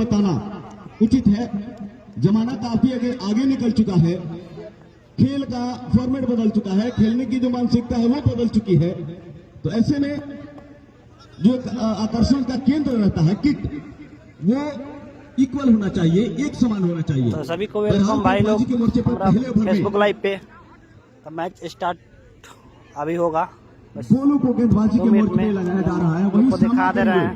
बताना उचित है। जमाना काफी आगे निकल चुका है, खेल का फॉर्मेट बदल चुका है, खेलने की जो मानसिकता है वो बदल चुकी है। तो ऐसे में जो आकर्षण का केंद्र रहता है किट, वो इक्वल होना चाहिए, एक समान होना चाहिए। तो सभी को वेलकम भाई लोग फेसबुक लाइव पे। तो मैच स्टार्ट अभी होगा, गोलू को गेंदबाजी के मोर्चे पे लगाया जा रहा है, वही को दिखा दे रहे हैं।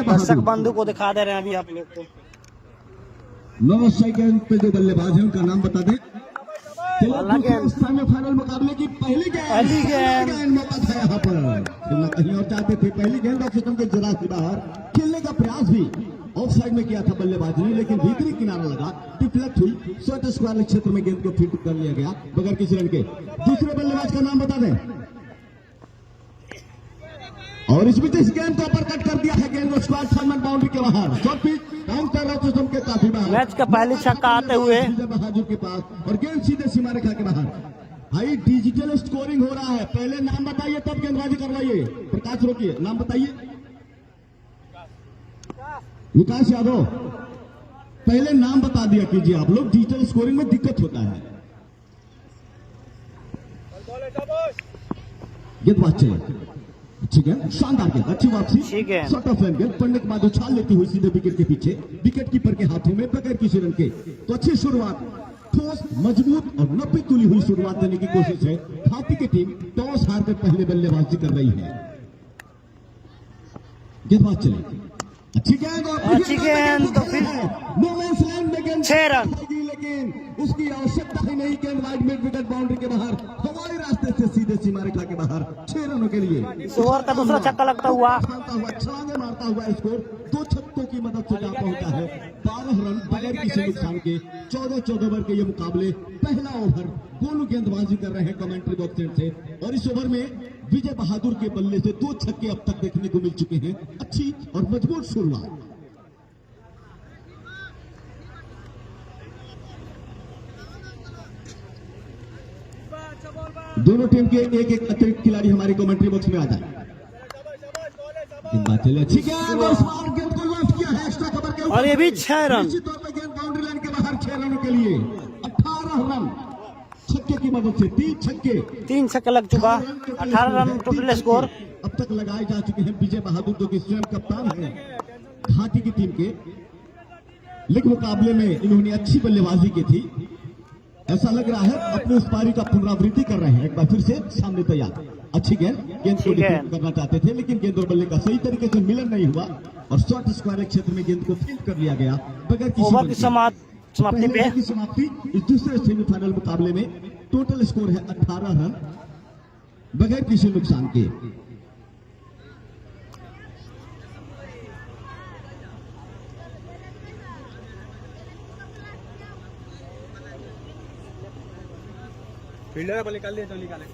दर्शक बंधु को दिखा दे रहे हैं अभी आप लोग को। नौ गेंद पे जो बल्लेबाज है उनका नाम बता दें। सेमीफाइनल मुकाबले की पहली गेंद मौका था यहाँ पर, खेलना कहीं और चाहते थे। पहली गेंद और सिस्टम के जरा से बाहर खेलने का प्रयास भी ऑफ साइड में किया था बल्लेबाज ने, लेकिन भीतरी किनारा लगा, डिफ्लेक्ट हुई, शॉर्ट स्क्वायर क्षेत्र में गेंद को फिट कर लिया गया बगैर किसी रन के। दूसरे बल्लेबाज का नाम बता दें। और इस बीच इस गेंद को अपर कट कर दिया है, गेंद को स्क्वायर फॉर्मेट बाउंड्री के बाहर, शॉर्ट पिच काउंट कर रहा सिस्टम के काफी बाहर। मैच का पहली छक्का आते हुए बहादुर के पास और गेंद सीधे सीमा रेखा के बाहर। भाई डिजिटल स्कोरिंग हो रहा है, पहले नाम बताइए तब गेंदबाजी करवाइए। प्रकाश रोकिए, नाम बताइए। विकास यादव, पहले नाम बता दिया कीजिए आप लोग, डिजिटल स्कोरिंग में दिक्कत होता है। गेंदबाज चले, ठीक है, शानदार गेंद, अच्छी वापसी, शॉट ऑफ लाइन गेंद पढ़ने के बाद उछाल लेती हुई सीधे विकेट के पीछे, विकेट कीपर के हाथों में बगैर किसी रन के। तो अच्छी शुरुआत, ठोस, मजबूत और नब्बे तुली हुई शुरुआत देने की कोशिश है। हाथी की टीम टॉस हारकर पहले बल्लेबाजी कर रही है। गेंदबाज चले, अच्छी गेंद, तो फिर नो मैंस लैंड में गेंद 6 रन, लेकिन उसकी आवश्यकता ही नहीं। गेंद वाइड मिड विकेट बाउंड्री के बाहर, हवाई रास्ते से सीधे सीमा रेखा के बाहर, 6 रनों के लिए। इस ओवर का दूसरा छक्का लगता हुआ, छलांगे मारता हुआ स्कोर 2 छक्कों की मदद से जा पहुंचा है 12 रन बगैर किसी नुकसान के। 14 ओवर के ये मुकाबले, पहला ओवर गोलू गेंदबाजी कर रहे हैं कमेंट्री बॉक्स से, और इस ओवर में विजय बहादुर के बल्ले से 2 छक्के अब तक देखने को मिल चुके हैं। अच्छी और मजबूत शुरुआत। दोनों टीम के एक एक अतिरिक्त खिलाड़ी हमारे कमेंट्री बॉक्स में आ जाए। अच्छी गेंद को लॉन्च किया है एक्स्ट्रा कवर के ऊपर, और ये भी 6 रन। निश्चित तौर पर गेंद बाउंड्री लाइन के बाहर 6 रनों के लिए 18 रन छक्के की मदद से, 3 छक्के लग चुका, 18 रन टोटल स्कोर अब तक लगाए जा चुके हैं। विजय बहादुर जो कि स्वयं कप्तान है घाटी की टीम के, लीग मुकाबले में इन्होंने अच्छी बल्लेबाजी की थी। ऐसा लग रहा है अपनी उस पारी का पुनरावृत्ति कर रहे हैं, एक बार फिर से सामने तैयार। अच्छी गेंद को डिफेंड करना चाहते थे, लेकिन गेंद और बल्ले का सही तरीके से मिलन नहीं हुआ और शॉर्ट स्क्वायर क्षेत्र में गेंद को फील्ड कर लिया गया बगैर किसी समाप्ति पे। समाप्ति इस दूसरे सेमीफाइनल मुकाबले में टोटल स्कोर है 18 रन बगैर किसी नुकसान के। फील्डर बॉल निकाल दिया तो निकाले।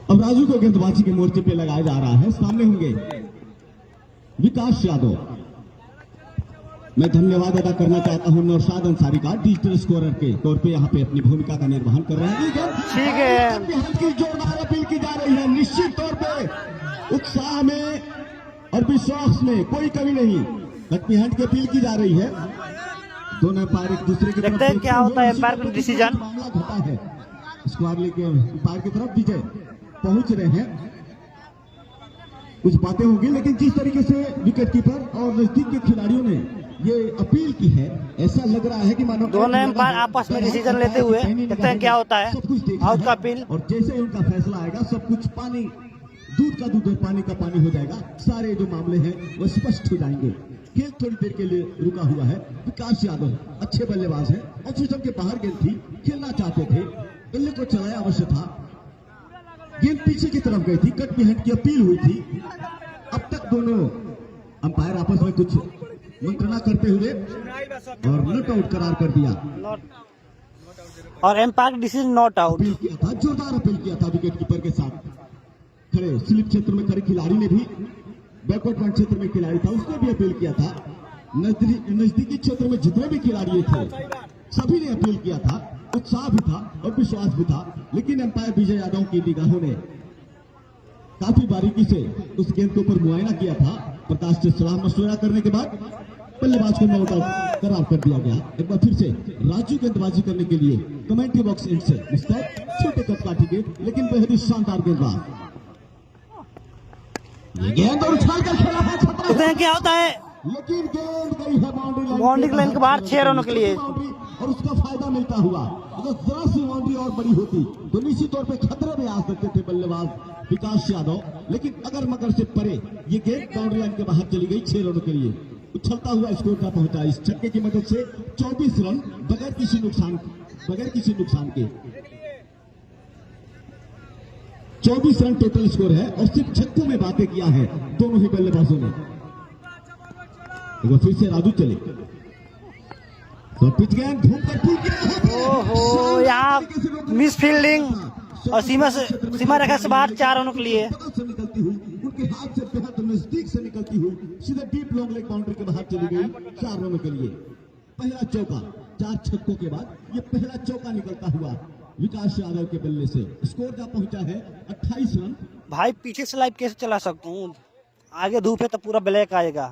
अब राजू को गेंदबाजी के मोर्चे पे लगाया जा रहा है। सामने होंगे विकास यादव। मैं धन्यवाद अदा करना चाहता हूं नौशाद अंसारी का, डिजिटल स्कोरर के तौर पे यहाँ पे अपनी भूमिका का निर्वहन कर रहे हैं। ठीक है, की जोरदार अपील की जा रही है, निश्चित तौर पे उत्साह में और विश्वास में कोई कमी नहीं, लक्ष्मीहंट की अपील की जा रही है। दोनों एम्पायर एक दूसरे की देखते हैं क्या होता है एम्पायर का डिसीजन। मामला घटा है, स्क्वायर लेके एम्पायर की तरफ विजय पहुंच रहे हैं। कुछ बातें होंगी, लेकिन जिस तरीके से विकेट कीपर और नजदीक के खिलाड़ियों ने ये अपील की है, ऐसा लग रहा है कि मानो दोनों एम्पायर आपस में डिसीजन लेते हुए देखते हैं क्या होता है। आउट का अपील, और जैसे ही उनका फैसला आएगा सब कुछ पानी, दूध का दूध और पानी का पानी हो जाएगा। सारे जो मामले हैं वो स्पष्ट हो जाएंगे। खेल थोड़ी देर के लिए रुका हुआ है। विकास यादव अच्छे बल्लेबाज हैं, और सिस्टम के बाहर गेंद थी, खेलना चाहते थे, बल्ले को चलाया अवश्य था, गेंद पीछे की तरफ गई थी, कट हैंड की अपील हुई थी। अब तक दोनों अंपायर आपस में कुछ मंत्रणा करते हुए और नॉट आउट करार कर दिया, और umpire decision not out appeal किया था, जोरदार अपील किया था विकेट कीपर के साथ। खड़े स्लिप क्षेत्र में खड़े खिलाड़ी ने भी, बैकवर्ड पॉइंट क्षेत्र में खिलाड़ी था, उसने भी अपील किया था। नजदीकी क्षेत्र में जितने भी खिलाड़ी थे सभी ने अपील किया था, उत्साह भी था और विश्वास भी था, लेकिन अंपायर विजय यादव की निगाहों ने काफी बारीकी से उस गेंद के ऊपर मुआयना किया था। प्रकाश से सलाह मशवरा करने के बाद बल्लेबाज को नॉट आउट करार कर दिया गया। एक बार फिर से राजू गेंदबाजी करने के लिए कमेंट्री बॉक्स एंड से मिस्टर छोटे कद काटेंगे, लेकिन बेहद ही शानदार गेंदबाज। ये गेंद और उछाल कर खेला है छतरा, देखते हैं क्या होता है। लेकिन गेंद गई है बाउंड्री लाइन के बाहर 6 रनों के लिए। और उसका फायदा मिलता हुआ। अगर जरा सी बाउंड्री और बड़ी होती तो निश्चित तौर पे खतरे में आ सकते थे बल्लेबाज विकास यादव, लेकिन अगर मगर से परे ये गेंद बाउंड्री लाइन के बाहर चली गई 6 रनों के लिए। उछलता हुआ स्कोर का पहुंचा इस छक्के की मदद से 24 रन बगैर किसी नुकसान के 24 रन टोटल स्कोर है और सिर्फ छक्कों में बातें किया है दोनों ही बल्लेबाजों ने। एक बार फिर से राजू चले तो पिच गेंद धूप कर पुल किया। ओहो, यहाँ मिस फील्डिंग और सीमा रेखा से बाहर 4 रनों के लिए। से निकलती हुई उनके हाथ से बेहद नजदीक से निकलती हुई सीधा डीप लॉन्ग लेग बाउंड्री के बाहर चली गई 4 रनों के लिए। पहला चौका 4 छक्कों के बाद ये पहला चौका निकलता हुआ विकास यादव के बल्ले से। स्कोर का पहुंचा है 28 रन। भाई पीछे से लाइव कैसे चला सकता हूँ, आगे धूप है तो पूरा ब्लैक आएगा,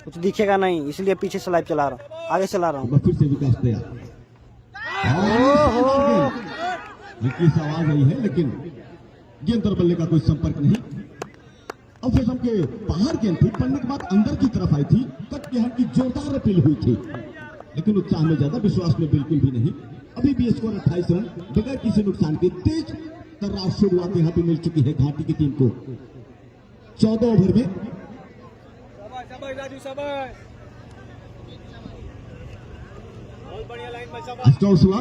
कुछ दिखेगा नहीं, इसलिए पीछे से लाइव चला रहा हूँ, आगे चला रहा हूँ। फिर से विकास तैयार विकी आवाज आई है, लेकिन गेंद और बल्ले का कोई संपर्क नहीं। अब फिर के बाहर गेंद थी, पड़ने के बाद अंदर की तरफ आई थी, कट के की जोरदार अपील हुई थी, लेकिन उत्साह में ज्यादा, विश्वास में बिल्कुल भी नहीं। अभी भी स्कोर 28 रन बगैर किसी नुकसान के। तेज तर्रार शुरुआत यहाँ पे मिल चुकी है घाटी की टीम को। 14 ओवर में टॉस हुआ।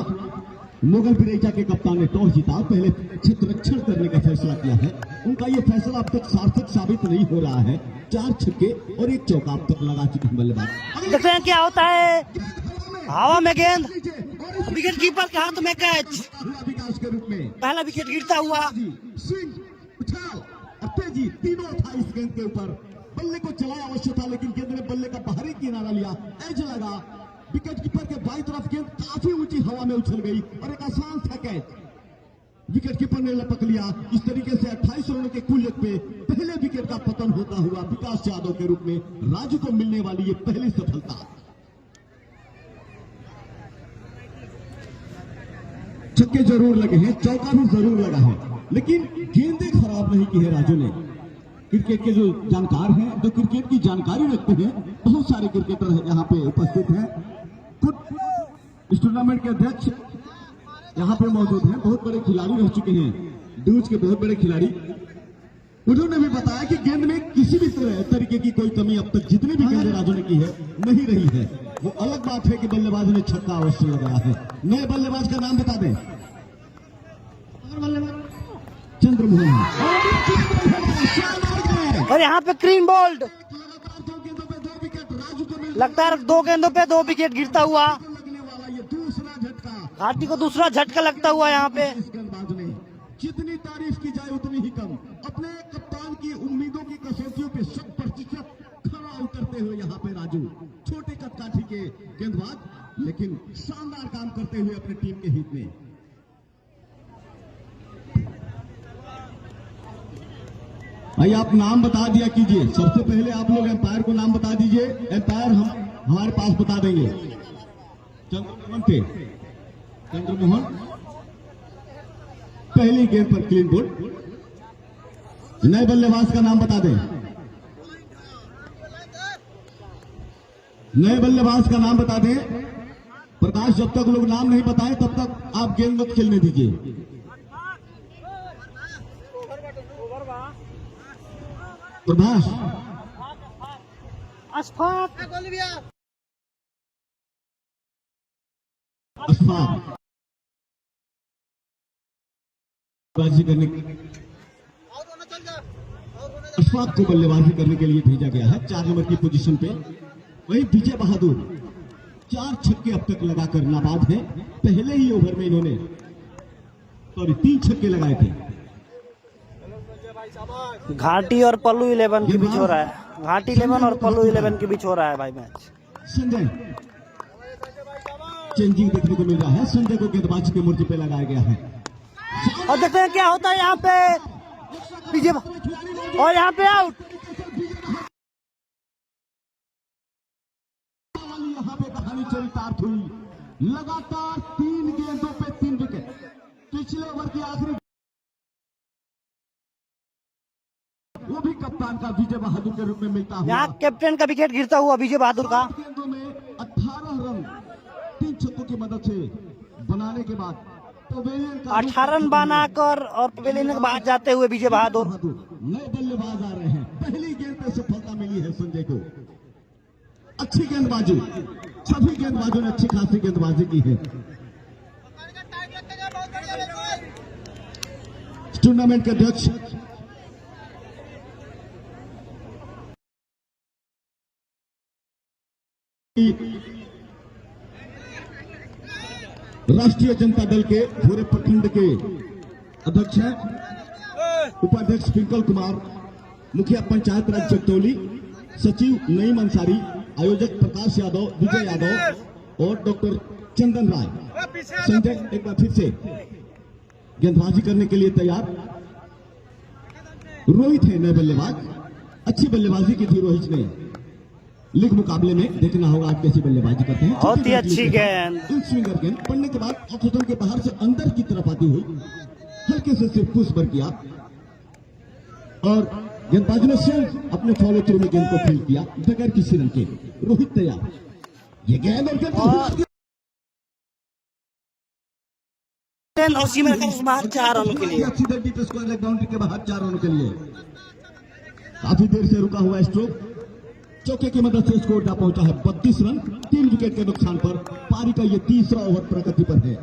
मुगल बिरेजा के कप्तान ने टॉस जीता, पहले क्षेत्ररक्षण करने का फैसला किया है। उनका यह फैसला अब तक सार्थक साबित नहीं हो रहा है। 4 छक्के और 1 चौका अब तक लगा चुके हैं बल्लेबाज। देखते हैं क्या होता है। हवा में गेंद, विकेट कीपर के हाथ में कैच, विकास के रूप में पहला विकेट गिरता हुआ। स्विंग, उछाल और तेजी तीनों था इस गेंद के ऊपर। बल्ले को चलाया अवश्य था, लेकिन गेंद ने बल्ले का बाहरी किनारा लिया, एज लगा। विकेट कीपर के बाईं तरफ गेंद काफी ऊंची हवा में उछल गई और एक आसान था कैच। विकेट कीपर ने लपक लिया। इस तरीके से 28 रनों के कुल पे पहले विकेट का पतन होता हुआ विकास यादव के रूप में राजू को मिलने वाली ये पहली सफलता। छक्के जरूर लगे हैं, चौका भी जरूर लगा है, लेकिन गेंदें खराब नहीं की है राजू ने। क्रिकेट के जो जानकार हैं, जो क्रिकेट की जानकारी रखते हैं, बहुत सारे क्रिकेटर यहाँ पे उपस्थित हैं। खुद इस टूर्नामेंट के अध्यक्ष यहाँ पे मौजूद हैं, बहुत बड़े खिलाड़ी रह चुके हैं, ड्यूज के बहुत बड़े खिलाड़ी। उन्होंने भी बताया कि गेंद में किसी भी तरीके की कोई कमी अब तक जितनी भी गेंदें राजू ने की है नहीं रही है। वो अलग बात है कि बल्लेबाज ने छक्का अवश्य लगाया है। नए बल्लेबाज का नाम बता दें। चंद्रमोहन। और यहाँ पे क्लीन बोल्ड, लगता है 2 गेंदों पे 2 विकेट गिरता हुआ। घाटी को दूसरा झटका लगता हुआ यहाँ पे। जितनी तारीफ की जाए उतनी ही कम। अपने कप्तान की उम्मीदों की कसौटियों पे 100% खरा उतरते हुए यहाँ पे राजू, छोटे कदकाठी के गेंदबाज, लेकिन शानदार काम करते हुए अपनी टीम के हित में। भाई आप नाम बता दिया कीजिए, सबसे पहले आप लोग एम्पायर को नाम बता दीजिए। एम्पायर हम हमारे पास बता देंगे। चंद्रमोहन पहली गेंद पर क्लीन बोल्ड। नए बल्लेबाज का नाम बता दें। नए बल्लेबाज का नाम बता दें। प्रकाश, जब तक लोग नाम नहीं बताएं तब तक आप गेंद मत खेलने दीजिए। प्रभाष, अशफाक, बल्लेबाजी करने अशफाक को बल्लेबाजी करने के लिए भेजा गया है 4 नंबर की पोजीशन पे। वहीं विजय बहादुर 4 छक्के अब तक लगाकर नाबाद हैं। पहले ही ओवर में इन्होंने 3 छक्के लगाए थे। घाटी और पल्लू 11 के बीच हो रहा है घाटी 11 और पल्लू 11 के बीच हो रहा है भाई मैच। संजय चेंजिंग देखने को मिल रहा है। संजय को गेंदबाजी के मोर्चे पे लगाया गया है और देखते हैं क्या होता है यहाँ पे पीछे और यहाँ पे आउट। यहाँ पे कहानी चरितार्थ हुई। लगातार 3 गेंदों पे 3 विकेट। पिछले ओवर की आखिरी वो भी कप्तान का विजय बहादुर के रूप में मिलता हुआ। यहाँ कैप्टन का विकेट गिरता हुआ विजय बहादुर का। गेंदों में 18 रन 3 छक्कों की मदद से बनाने के बाद 18 रन बनाकर और पवेलियन के बाद जाते हुए विजय बहादुर। नए बल्लेबाज आ रहे हैं। पहली गेंद पे सफलता मिली है संजय को। अच्छी गेंदबाजी, सभी गेंदबाजों ने अच्छी खासी गेंदबाजी की है। टूर्नामेंट के अध्यक्ष राष्ट्रीय जनता दल के पूरे प्रखंड के अध्यक्ष हैं, उपाध्यक्ष पिंकल कुमार, मुखिया पंचायत राज जगतौली, सचिव नईम अंसारी, आयोजक प्रकाश यादव, विजय यादव और डॉक्टर चंदन राय। संजय एक बार फिर से गेंदबाजी करने के लिए तैयार। रोहित है नए बल्लेबाज। अच्छी बल्लेबाजी की थी रोहित ने। लीग मुकाबले में देखना होगा आप कैसी बल्लेबाजी करते हैं। बहुत ही अच्छी गेंद। इन स्विंगर गेंद पड़ने के बाद ऑक्सीजन के बाहर से अंदर की तरफ आती हुई हल्के से सिर्फ पुश पर किया और गेंदबाज ने स्वयं अपने फॉलो थ्रू में गेंद को फील्ड किया बगैर किसी रन के। रोहित तैयार। ये गेंद और गेंद उसी में 4 रनों के लिए सीधे डीप स्क्वायर बाउंड्री के बाहर 4 रनों के लिए। काफी देर से रुका हुआ स्ट्रोक चौके की मदद से स्कोर जा पहुंचा है 32 रन 3 विकेट के नुकसान पर। पारी का ये तीसरा ओवर प्रगति पर है।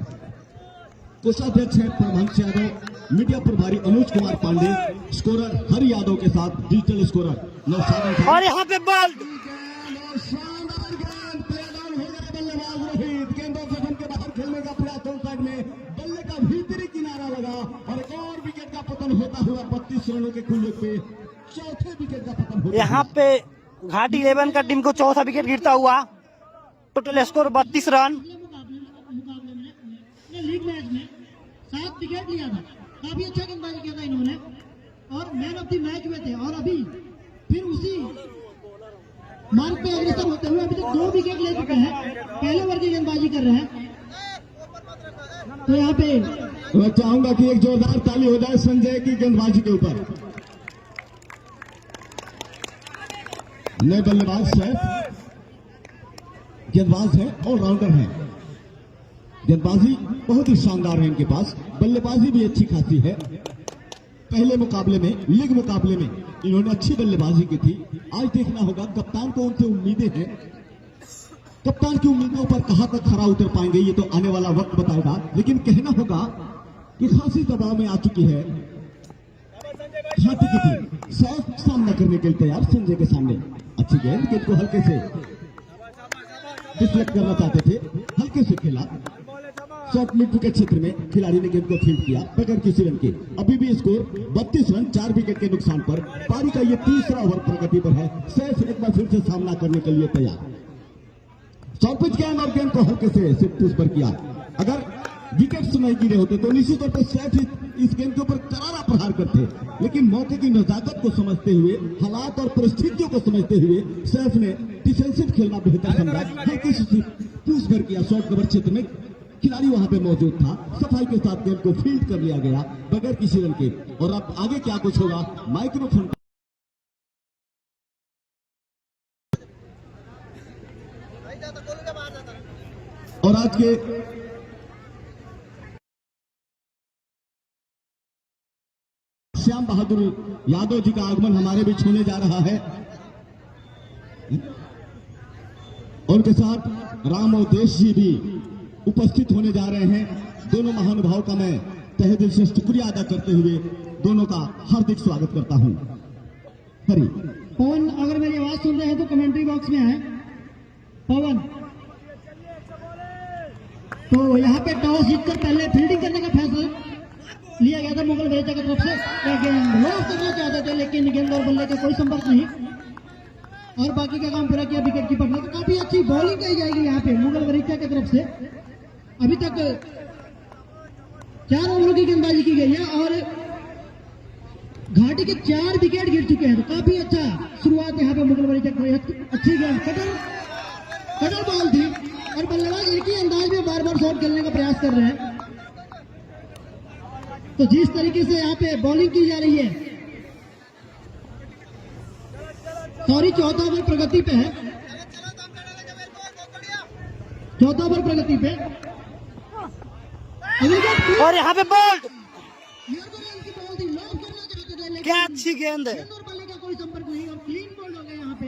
कोषाध्यक्ष है परमहंस यादव, मीडिया प्रभारी अनुज कुमार पांडे, स्कोरर हरि यादव के साथ डिजिटल स्कोरर और यहाँ पे बॉल गेंदों जगन के बाहर खेलने का प्रयास साइड में बल्ले का भीतरी किनारा लगा और एक और विकेट का पतन होता हुआ 32 रनों के कुल पे चौथे विकेट का पतन होता। यहाँ पे घाटी 11 का टीम को चौथा विकेट गिरता हुआ। Total score 32 run. League match में 7 विकेट लिया था। काफी अच्छा गेंदबाजी किया था इन्होंने और मैन ऑफ द मैच में थे और अभी फिर उसी मार्ग पे अग्रसर होते हुए अभी तक 2 विकेट ले चुके हैं। पहले ओवर की गेंदबाजी कर रहे हैं। तो यहाँ पे मैं चाहूंगा कि एक जोरदार ताली हो जाए संजय की गेंदबाजी के ऊपर। नए बल्लेबाज सैफ गेंदबाज है, ऑलराउंडर है। गेंदबाजी बहुत ही शानदार है इनके पास। बल्लेबाजी भी अच्छी खासी है। पहले मुकाबले में लीग मुकाबले में इन्होंने अच्छी बल्लेबाजी की थी। आज देखना होगा कप्तान को उनसे उम्मीदें हैं। कप्तान की उम्मीदों पर कहां तक खरा उतर पाएंगे ये तो आने वाला वक्त बताएगा। लेकिन कहना होगा कि खासी दबाव में आ चुकी है घाटी की टीम। सैफ सामना करने के लिए तैयार संजय के सामने। अच्छी गेंद को हल्के से डिफ्लेक्ट करना चाहते थे, हल्के से खेला। शॉर्ट मिड विकेट क्षेत्र में खिलाड़ी ने गेंद को फील्ड किया बगैर किसी रन के। अभी भी स्कोर 32 रन 4 विकेट के नुकसान पर। पारी का ये तीसरा ओवर प्रगति पर है। सैफ एक बार फिर से सामना करने के लिए तैयार। शॉर्ट पिच गेंद और गेंद को हल्के से सिर्फ पुश पर किया। अगर विकेट्स नहीं गिरे होते तो निश्चित तौर पर सैफ इस गेंद के ऊपर करारा प्रहार करते, लेकिन मौके की नजाकत को समझते हुए, हालात और परिस्थितियों को समझते हुए सैफ ने डिफेंसिव खेलना बेहतर समझा। हल्की से पुश पर किया। शॉर्ट कवर क्षेत्र में खिलाड़ी वहां पे मौजूद था। सफाई के साथ गेंद को फील्ड कर लिया गया बगैर किसी रन के। और अब आगे क्या कुछ होगा माइक्रोफोन और आज के श्याम बहादुर यादव जी का आगमन हमारे बीच होने जा रहा है। उनके साथ राम और देश जी भी उपस्थित होने जा रहे हैं। दोनों महानुभाव का मैं तहे दिल से शुक्रिया अदा करते हुए दोनों का हार्दिक स्वागत करता हूं। हरी पवन, अगर मेरी आवाज सुन रहे हैं तो कमेंट्री बॉक्स में आए। पवन, तो यहाँ पे टॉस जीतकर पहले फील्डिंग करने का फैसला लिया गया था मुगल बेचा की तरफ से। गेंद लॉस करना चाहते थे लेकिन गेंद और बल्ले का कोई संपर्क नहीं। और बाकी का काम पूरा किया विकेट कीपर ने। तो काफी अच्छी बॉलिंग कही जाएगी यहाँ पे मुगल वरीचा की तरफ से। अभी तक 4 ओवरों की गेंदबाजी की गई है और घाटी के 4 विकेट गिर चुके हैं। तो काफी अच्छा शुरुआत यहाँ पे मुगल वरीचा की। अच्छी गेंद कटर बॉल थी और बल्लेबाज एक ही अंदाज में बार बार शॉट खेलने का प्रयास कर रहे हैं। तो जिस तरीके से यहाँ पे बॉलिंग की जा रही है, सॉरी, चौथा ओवर प्रगति पे है, चौथा ओवर प्रगति पे। और यहाँ पे बोल्ड, की बॉल थी, लॉब करना चाहते थे लेकिन क्या अच्छी गेंद है। गेंद और बल्ले का कोई संपर्क नहीं और क्लीन बॉल हो गया यहाँ पे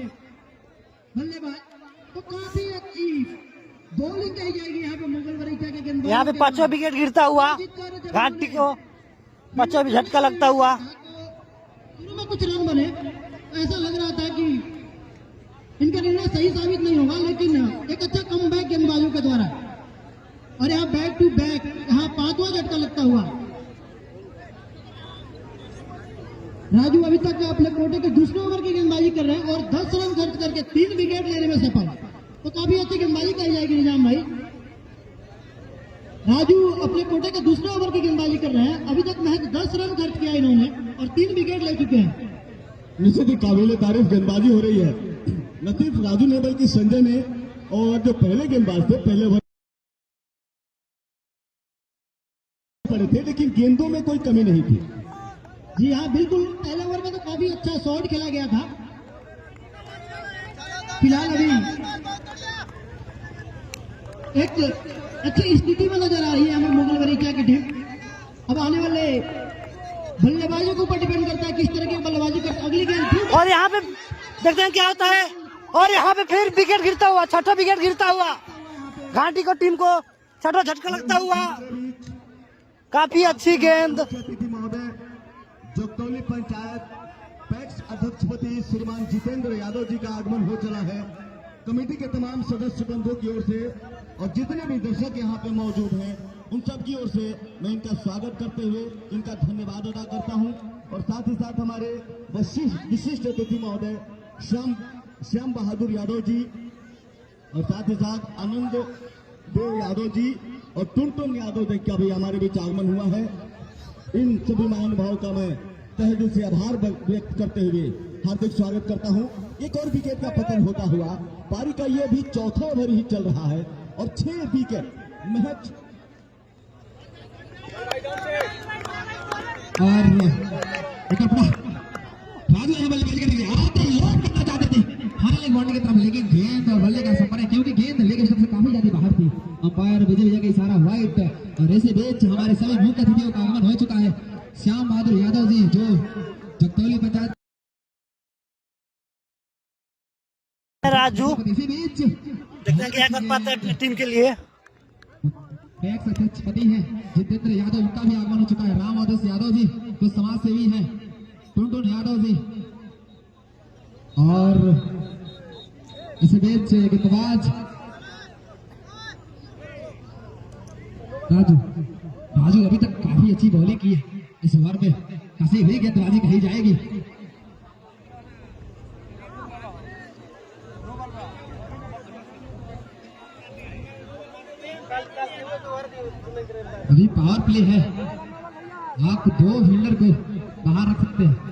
बल्लेबाज। तो काफी अच्छी बॉलिंग कही जाएगी यहाँ पे मुगल वरीचा के गेंदबाज। यहाँ पे 5वां विकेट गिरता हुआ घाटी को 5वां भी झटका लगता हुआ। शुरू में कुछ रन बने, ऐसा लग रहा था कि इनका निर्णय सही साबित नहीं होगा, लेकिन एक अच्छा कमबैक गेंदबाजों के द्वारा। और यहाँ बैक टू बैक यहाँ 5वां झटका लगता हुआ। राजू अभी तक अपने कोटे के दूसरे ओवर की गेंदबाजी कर रहे हैं और 10 रन खर्च करके 3 विकेट लेने में सफल। तो काफी अच्छी गेंदबाजी कही जाएगी निजाम भाई। राजू अपने कोटे के दूसरे ओवर की गेंदबाजी कर रहे हैं। अभी तक महज 10 रन खर्च किया इन्होंने और 3 विकेट ले चुके हैं। निश्चित ही काबिल तारीफ गेंदबाजी हो रही है। न सिर्फ राजू ने बल्कि संजय ने और जो पहले गेंदबाज थे पहले ओवर पड़े थे, लेकिन गेंदों में कोई कमी नहीं थी। जी हाँ, बिल्कुल। पहले ओवर में तो काफी अच्छा शॉट खेला गया था। फिलहाल अभी एक अच्छी स्थिति में नजर आ रही है हमें मुगल वरीचा की टीम। अब आने वाले बल्लेबाजों के ऊपर डिपेंड करता है किस तरह की बल्लेबाजी करता है। अगली गेंद और यहाँ पे देखते हैं क्या होता है। और यहाँ पे फिर विकेट गिरता हुआ, 6वां विकेट गिरता हुआ। घाटी को टीम को 6वां झटका लगता हुआ। काफी अच्छी गेंद। अतिथि महोदय जोगतौली पंचायत पैक्स अध्यक्षपति श्रीमान जितेंद्र यादव जी का आगमन हो चला है। कमेटी के तमाम सदस्य बंधुओं की ओर से और जितने भी दर्शक यहाँ पे मौजूद हैं उन सब की ओर से मैं इनका स्वागत करते हुए इनका धन्यवाद अदा करता हूँ। और साथ ही साथ हमारे विशिष्ट अतिथि महोदय श्याम बहादुर यादव जी और साथ ही साथ आनंद देव यादव जी और टुनटुन यादव जी का भी हमारे बीच आगमन हुआ है। इन सभी महानुभावों का मैं तहे दिल से आभार व्यक्त करते हुए हार्दिक स्वागत करता हूं। एक और विकेट का पतन होता हुआ पारी का ये भी 4था ओवर ही चल रहा है और 6 विकेट महज। और राजू यहाँ बल्लेबाजी करने आते लोग करना चाहते थे हमारे बॉडी की तरफ, लेकिन गेंद और बल्ले का संपर्क, क्योंकि गेंद लेकिन सबसे काफी ज्यादा बाहर थी। अंपायर विजय का इशारा व्हाइट। और ऐसे बीच हमारे सभी मुख्य अतिथियों का आगमन हो चुका है। श्याम बहादुर यादव जी जो जगतौली पंचायत राजू इसी बीच देखते हैं क्या कर पाते हैं टीम के लिए। पैक्स अध्यक्षपति हैं जितेंद्र यादव, उनका भी आगमन हो चुका है। राम आदेश यादव जी जो समाज सेवी हैं, टुनटुन यादव जी और इस बीच गेंदबाज राजू अभी तक काफी अच्छी बॉलिंग की है। इस ओवर में कसी हुई गेंदबाजी कही जाएगी। अभी पावर प्ले है, आप 2 फील्डर को बाहर रख सकते हैं।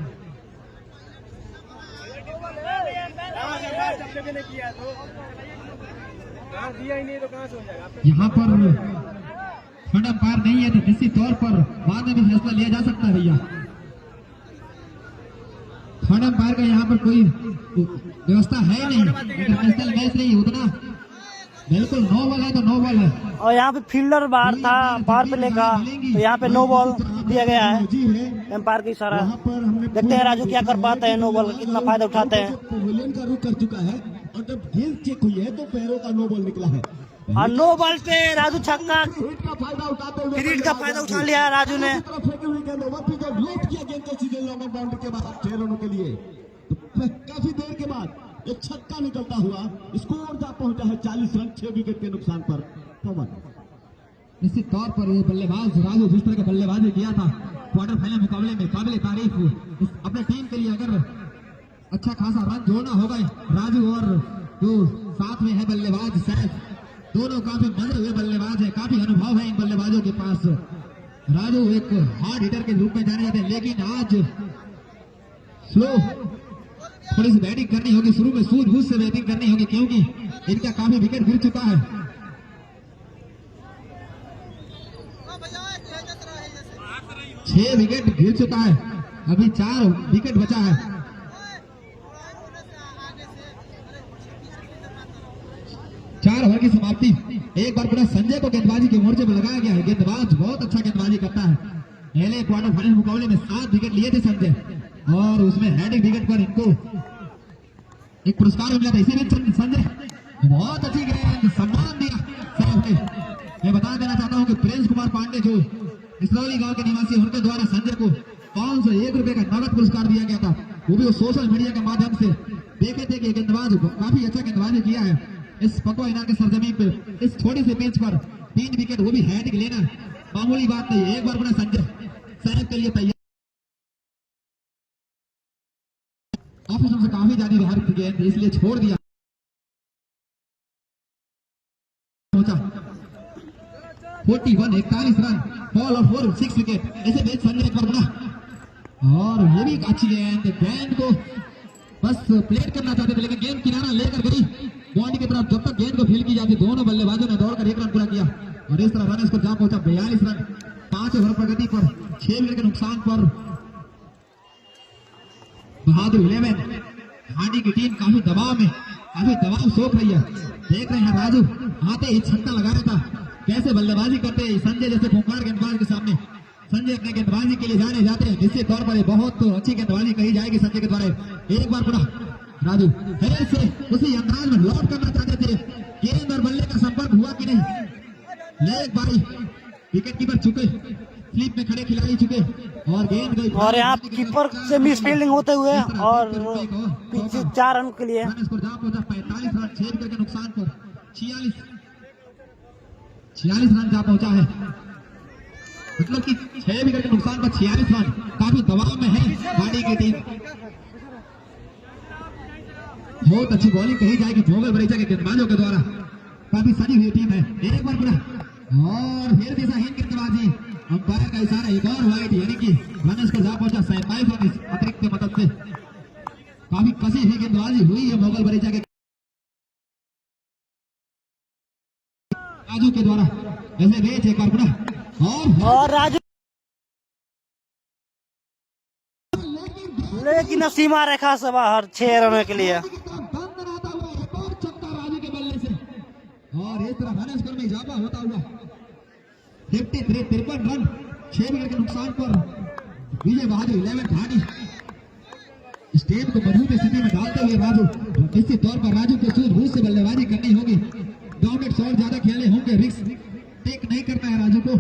यहाँ पर थर्ड अंपायर नहीं है तो निश्चित तौर पर बाद में भी फैसला लिया जा सकता है। भैया थर्ड अंपायर का यहाँ पर कोई व्यवस्था है नहीं, इंटरनेशनल मैच नहीं उतना, बिल्कुल नो बॉल है तो नो बॉल है। और यहाँ पे फील्डर बाहर था पावर प्ले का, तो यहाँ पे नो बॉल दिया गया है एम्पायर की इशारा। देखते हैं राजू क्या कर पाते हैं, नो बॉल का कितना फायदा उठाते हैं। पवेलियन का रुख कर चुका है और जब गेंद चेक हुई है तो पैरों का नो बॉल निकला है और नो बॉल पे राजू छक्का, हिट का फायदा उठाते हुए हिट का फायदा उठा लिया राजू ने। फेंकी हुई गेंद ओवर पे जब लेट किया गेंद को सीधे लॉन्ग बाउंड्री के बाद 6 रनों के लिए, तो काफी देर के बाद एक छक्का निकलता हुआ स्कोर जा पहुंचा है 40 रन 6 विकेट के नुकसान पर पवन। निश्चित तौर पर ये बल्लेबाज राजू जिस तरह का बल्लेबाजी किया था क्वार्टर फाइनल मुकाबले में काबिल तारीफ अपने टीम के लिए। अगर अच्छा खासा रन जोड़ना होगा राजू और जो साथ में है बल्लेबाज सैफ, दोनों काफी मजे हुए बल्लेबाज है, काफी अनुभव है इन बल्लेबाजों के पास। राजू एक हार्ड हिटर के रूप में जाने जाते हैं, लेकिन आज स्लो थोड़ी सी बैटिंग करनी होगी, शुरू में सूझबूझ से बैटिंग करनी होगी, क्योंकि इनका काफी विकेट गिर चुका है। छह विकेट गिर चुका है, अभी 4 विकेट बचा है। 4 ओवर की समाप्ति। एक बार पूरा संजय को गेंदबाजी के मोर्चे पर लगाया गया है। गेंदबाज बहुत अच्छा गेंदबाजी करता है। पहले क्वार्टर फाइनल मुकाबले में 7 विकेट लिए थे संजय, और उसमें हेडिंग विकेट पर इनको एक पुरस्कार मिला था। इसीलिए संजय बहुत अच्छी गेंद, सम्मान दिया सैफ ने। मैं बता देना चाहता हूं कि प्रिंस कुमार पांडे जो इसरौली गांव के निवासी, उनके द्वारा संजय को 501 रुपए का नगद पुरस्कार दिया गया था। वो भी सोशल मीडिया के माध्यम से देखे थे कि गेंदबाज काफी अच्छा गेंदबाजी किया है इस पकवा इनाम के सरजमीन पे, इस छोटे से पिच पर 3 विकेट, वो भी हैट्रिक लेना मामूली बात नहीं। एक बार बड़ा संजय सैफ के लिए तैयार। ऑफिसर से काफी ज्यादा बाहर गेंद, इसलिए छोड़ दिया। पहुंचा 41 रन, फॉल और 6 विकेट। ऐसे बेच संजय एक बार बड़ा, और ये भी अच्छी गेंद को बस प्लेट करना चाहते थे, लेकिन गेंद किनारा लेकर गई बॉडी की तरफ। जब तक गेंद को फील की जाती, दोनों बल्लेबाजों ने दौड़कर 1 रन पूरा किया, और इस तरह रन स्कोर जहां पहुंचा 42 रन 5 ओवर प्रगति पर 6 विकेट के नुकसान पर। बहादुर 11 हांडी की टीम काफी दबाव सोख रही है। देख रहे हैं राजू आते ही छक्का लगाया था, कैसे बल्लेबाजी करते हैं संजय जैसे खूंखार गेंदबाज के सामने। संजय अपने गेंदबाजी के लिए जाने जाते हैं, निश्चित तौर पर बहुत अच्छी गेंदबाजी कही जाएगी संजय के द्वारा। एक बार पूरा राजू फिर से उसी अंदाज में लौट करना चाहते थे, गेंद और बल्ले का संपर्क हुआ कि नहीं। लेग बारी विकेट कीपर चुके, स्लिप में खड़े खिलाड़ी चुके, और गेंद गई। और यहाँ कीपर से मिस फील्डिंग होते हुए और पीछे 4 रन के लिए। रन स्कोर जहां पहुंचा 45 रन 6 विकेट के नुकसान पर 46 रन जहां पहुंचा है, मतलब कि 6 विकेट के नुकसान पर 46 रन। काफी दबाव में है गाड़ी की टीम। बहुत अच्छी बॉलिंग कही जाएगी भोगल बरेजा के गेंदबाजों के द्वारा, काफी सजी हुई टीम है। एक बार पूरा, और फिर दिशाहीन गेंदबाजी, अंपायर का इशारा, एक और वाइड, यानी कि रन स्कोर जहां पहुंचा 47 रन इस अतिरिक्त की मदद से। काफी कसी हुई गेंदबाजी हुई है भोगल बरेजा के राजू के द्वारा। ऐसे रेच एक बार पूरा, और राजू लेकिन सीमा रेखा से बाहर 6 रनों के लिए। राजू के बल्ले से, और इस तरह रन स्कोर में इजाफा होता हुआ 53 रन 6 विकेट के नुकसान पर विजय बहादुर 11 हांडी स्टेट को मजबूत स्थिति में डालते हुए राजू, निश्चित तौर पर राजू को सूझबूझ से बल्लेबाजी करनी होगी। ग्राउंडेड शॉट ज्यादा खेले होंगे, रिस्क टेक नहीं करना है राजू को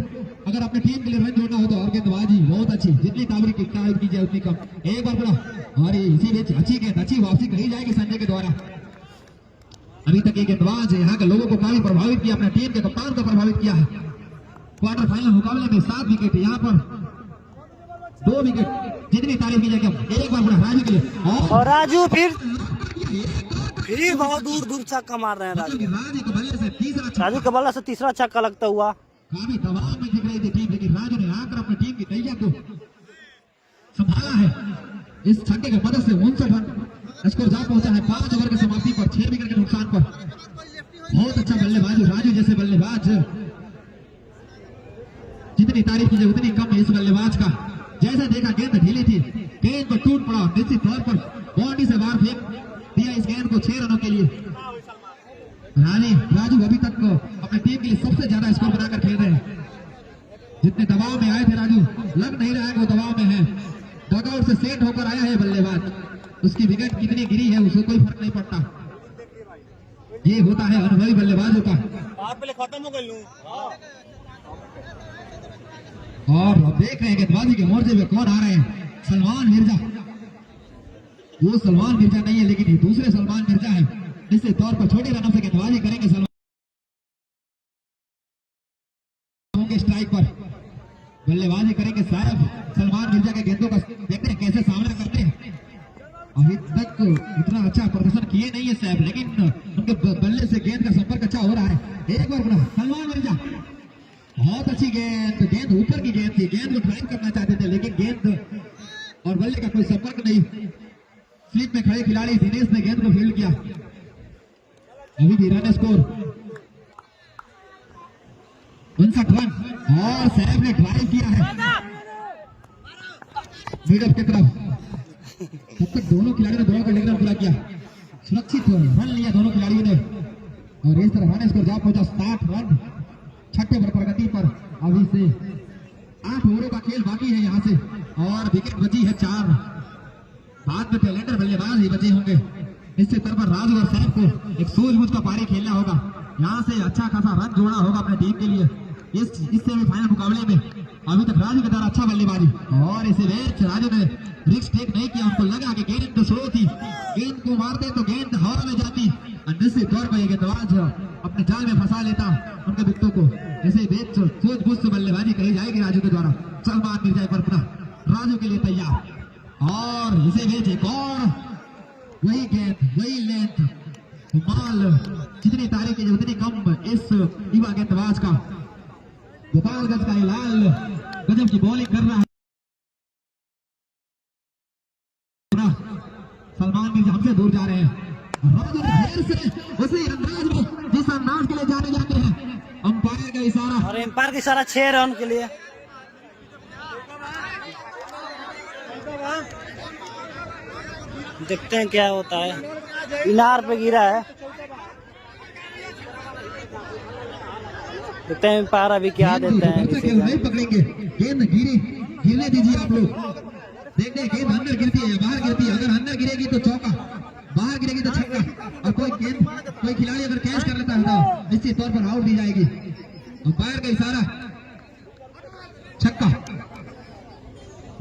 अगर अपनी टीम के लिए रन जोड़ना हो तो। और गेंदबाजी बहुत अच्छी, जितनी ताबरी की जाए उतनी कम। एक बार बड़ा, और इसी बीच अच्छी गेंद, अच्छी वापसी कही जाएगी संजय के द्वारा। अभी तक ये गेंदबाज यहाँ के लोगों को काफी प्रभावित किया, अपने टीम के कप्तान को प्रभावित किया है। क्वार्टर फाइनल मुकाबले में 7 विकेट, यहाँ पर 2 विकेट, जितनी तारीफ की जाएगी। एक बार बड़ा राजू के लिए, और राजू फिर बहुत दूर छक्का मार रहे हैं। राजू के बल्ले से तीसरा छक्का लगता हुआ। काफी दबाव में दिख रही थी टीम, लेकिन राजू ने आकर अपनी टीम की नैया को संभाला है इस छक्के की मदद से। 59 रन स्कोर जहां पहुंचा है 5 ओवर की समाप्ति पर 6 विकेट के नुकसान पर। बहुत अच्छा बल्लेबाज, राजू जैसे बल्लेबाज, जितनी तारीफ कीजिए उतनी कम है इस बल्लेबाज का। जैसे देखा गेंद ढीली थी, गेंद पर टूट पड़ा, निश्चित तौर पर बाउंड्री से बाहर फेंक दिया इस गेंद को 6 रनों के लिए। राजू अभी तक अपनी टीम के लिए सबसे ज्यादा स्कोर बनाकर खेल रहे हैं। जितने दबाव में आए थे राजू, लग नहीं रहा है वो दबाव में है। डगआउट से सेट होकर आया है बल्लेबाज, उसकी विकेट कितनी गिरी है उसको कोई फर्क नहीं पड़ता। ये होता है अनुभवी बल्लेबाजों का। खत्म हो गई। और अब देख रहे हैं गेंदबाजी के मोर्चे पे कौन आ रहे हैं। सलमान मिर्जा, वो सलमान मिर्जा नहीं है, लेकिन ये दूसरे सलमान मिर्जा है। निश्चित तौर पर छोटे रनों से गेंदबाजी करेंगे सलमान के स्ट्राइक पर, बल्लेबाजी करेंगे साहब। सलमान मिर्जा के गेंदों का देखते हैं कैसे सामना करते हैं। अभी तक ये नहीं है सैफ, लेकिन उनके बल्ले से गेंद का संपर्क अच्छा हो रहा है। एक बार पुनः सलमान मिर्जा, बहुत अच्छी गेंद, गेंद ऊपर की गेंद थी, गेंद को ड्राइव करना चाहते थे लेकिन गेंद और बल्ले का कोई संपर्क नहीं। स्लिप में खड़े खिलाड़ी दिनेश ने गेंद को फील्ड किया। अभी भी रन स्कोर 59 रन और सैफ ने ड्राइव किया है मिडअप की तरफ। तब तक दोनों खिलाड़ियों ने दौड़ कर लेकर पूरा किया, सुरक्षित रन लिया दोनों खिलाड़ियों ने और इस तरह रन स्कोर जा पहुंचा 60 रन। छठे ओवर प्रगति पर अभी से 8 ओवरों का खेल बाकी है यहाँ से और विकेट बची है 4। बाद में टैलेंटर बल्लेबाज ही बचे होंगे। निश्चित तौर पर राजू और सैफ को एक सूझबूझ का पारी खेलना होगा, यहाँ से अच्छा खासा रन जोड़ना होगा अपने टीम के लिए। इस सेमीफाइनल मुकाबले में अभी तक राजू के द्वारा अच्छा बल्लेबाजी और इसे मैच राजू ने रिस्क टेक नहीं किया। उनको लगा कि गेंद तो स्लो थी, गेंद को मारते तो गेंद हवा में जाती और निश्चित तौर पर ये गेंदबाज अपने जाल में फंसा लेता उनके विकेटों को। इसे मैच सूझबूझ से बल्लेबाजी कही जाएगी राजू के द्वारा। सलमान मिर्जा पर पुनः राजू के लिए तैयार और इसे मैच एक और वही गेंद वही लेंथ, कमाल, जितनी तारीफ की उतनी कम इस युवा गेंदबाज का। गोपालगंज का हिलाल गजब की बॉलिंग कर रहा है। सलमान मिर्जा हमसे दूर जा रहे हैं, राजू ढेर से उसी अंदाज में जिस अंदाज के लिए जाने जाते हैं। अंपायर का इशारा और एम्पायर का इशारा 6 रन के लिए। देखते हैं क्या होता है, इनार पे गिरा है, देखते हैं एम्पायर अभी क्या देते हैं। नहीं पकड़ेंगे, गेंद गिरने दीजिए आप लोग। देखते हैं गेंद अंदर गिरती है या बाहर गिरती है। अगर अंदर गिरेगी तो चौका, बाहर गिरेगी तो छक्का और कोई खिलाड़ी अगर कैच कर लेता है तो निश्चित तौर पर आउट दी जाएगी। अंपायर का इशारा छक्का।